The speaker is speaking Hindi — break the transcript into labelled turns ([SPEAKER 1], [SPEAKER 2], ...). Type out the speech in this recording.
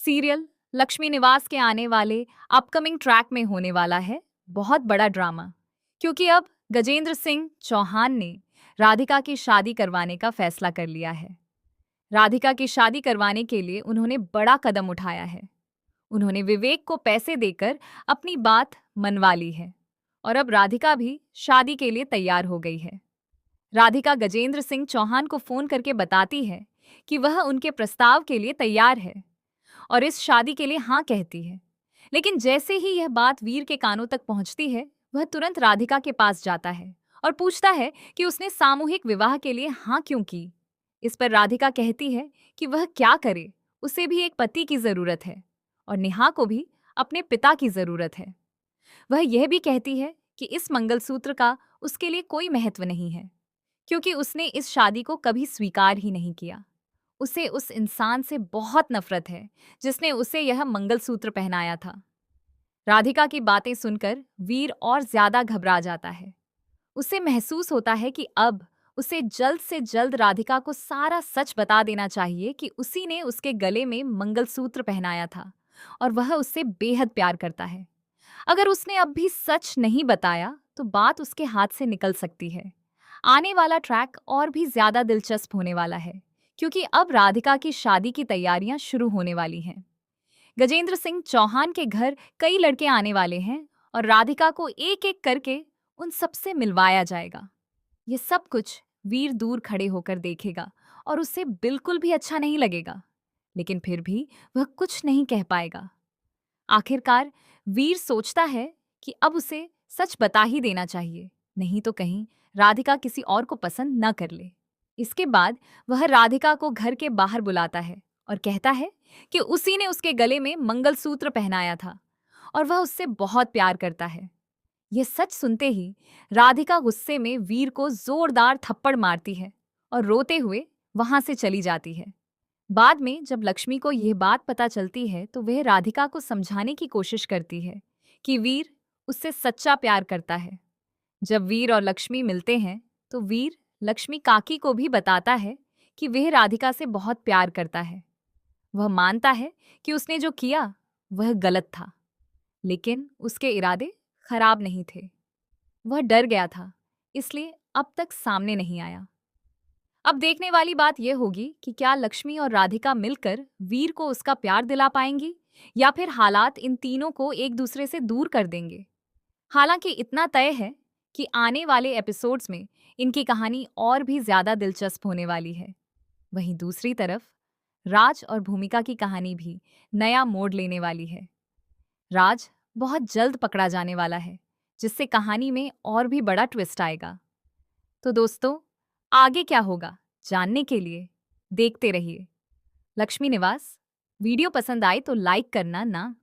[SPEAKER 1] सीरियल लक्ष्मी निवास के आने वाले अपकमिंग ट्रैक में होने वाला है बहुत बड़ा ड्रामा, क्योंकि अब गजेंद्र सिंह चौहान ने राधिका की शादी करवाने का फैसला कर लिया है। राधिका की शादी करवाने के लिए उन्होंने बड़ा कदम उठाया है। उन्होंने विवेक को पैसे देकर अपनी बात मनवा ली है और अब राधिका भी शादी के लिए तैयार हो गई है। राधिका गजेंद्र सिंह चौहान को फोन करके बताती है कि वह उनके प्रस्ताव के लिए तैयार है और इस शादी के लिए हाँ कहती है। लेकिन जैसे ही यह बात वीर के कानों तक पहुंचती है, वह तुरंत राधिका के पास जाता है और पूछता है कि उसने सामूहिक विवाह के लिए हाँ क्यों की। इस पर राधिका कहती है कि वह क्या करे, उसे भी एक पति की जरूरत है और नेहा को भी अपने पिता की जरूरत है। वह यह भी कहती है कि इस मंगलसूत्र का उसके लिए कोई महत्व नहीं है, क्योंकि उसने इस शादी को कभी स्वीकार ही नहीं किया। उसे उस इंसान से बहुत नफरत है जिसने उसे यह मंगलसूत्र पहनाया था। राधिका की बातें सुनकर वीर और ज्यादा घबरा जाता है। उसे महसूस होता है कि अब उसे जल्द से जल्द राधिका को सारा सच बता देना चाहिए कि उसी ने उसके गले में मंगलसूत्र पहनाया था और वह उससे बेहद प्यार करता है। अगर उसने अब भी सच नहीं बताया तो बात उसके हाथ से निकल सकती है। आने वाला ट्रैक और भी ज्यादा दिलचस्प होने वाला है, क्योंकि अब राधिका की शादी की तैयारियां शुरू होने वाली हैं। गजेंद्र सिंह चौहान के घर कई लड़के आने वाले हैं और राधिका को एक एक करके उन सबसे मिलवाया जाएगा। ये सब कुछ वीर दूर खड़े होकर देखेगा और उसे बिल्कुल भी अच्छा नहीं लगेगा, लेकिन फिर भी वह कुछ नहीं कह पाएगा। आखिरकार वीर सोचता है कि अब उसे सच बता ही देना चाहिए, नहीं तो कहीं राधिका किसी और को पसंद न कर ले। इसके बाद वह राधिका को घर के बाहर बुलाता है और कहता है कि उसी ने उसके गले में मंगलसूत्र पहनाया था और वह उससे बहुत प्यार करता है। यह सच सुनते ही राधिका गुस्से में वीर को जोरदार थप्पड़ मारती है और रोते हुए वहां से चली जाती है। बाद में जब लक्ष्मी को यह बात पता चलती है तो वह राधिका को समझाने की कोशिश करती है कि वीर उससे सच्चा प्यार करता है। जब वीर और लक्ष्मी मिलते हैं तो वीर लक्ष्मी काकी को भी बताता है कि वह राधिका से बहुत प्यार करता है। वह मानता है कि उसने जो किया वह गलत था, लेकिन उसके इरादे खराब नहीं थे। वह डर गया था, इसलिए अब तक सामने नहीं आया। अब देखने वाली बात यह होगी कि क्या लक्ष्मी और राधिका मिलकर वीर को उसका प्यार दिला पाएंगी या फिर हालात इन तीनों को एक दूसरे से दूर कर देंगे। हालांकि इतना तय है कि आने वाले एपिसोड्स में इनकी कहानी और भी ज्यादा दिलचस्प होने वाली है। वहीं दूसरी तरफ राज और भूमिका की कहानी भी नया मोड़ लेने वाली है। राज बहुत जल्द पकड़ा जाने वाला है, जिससे कहानी में और भी बड़ा ट्विस्ट आएगा। तो दोस्तों, आगे क्या होगा जानने के लिए देखते रहिए लक्ष्मी निवास। वीडियो पसंद आए तो लाइक करना ना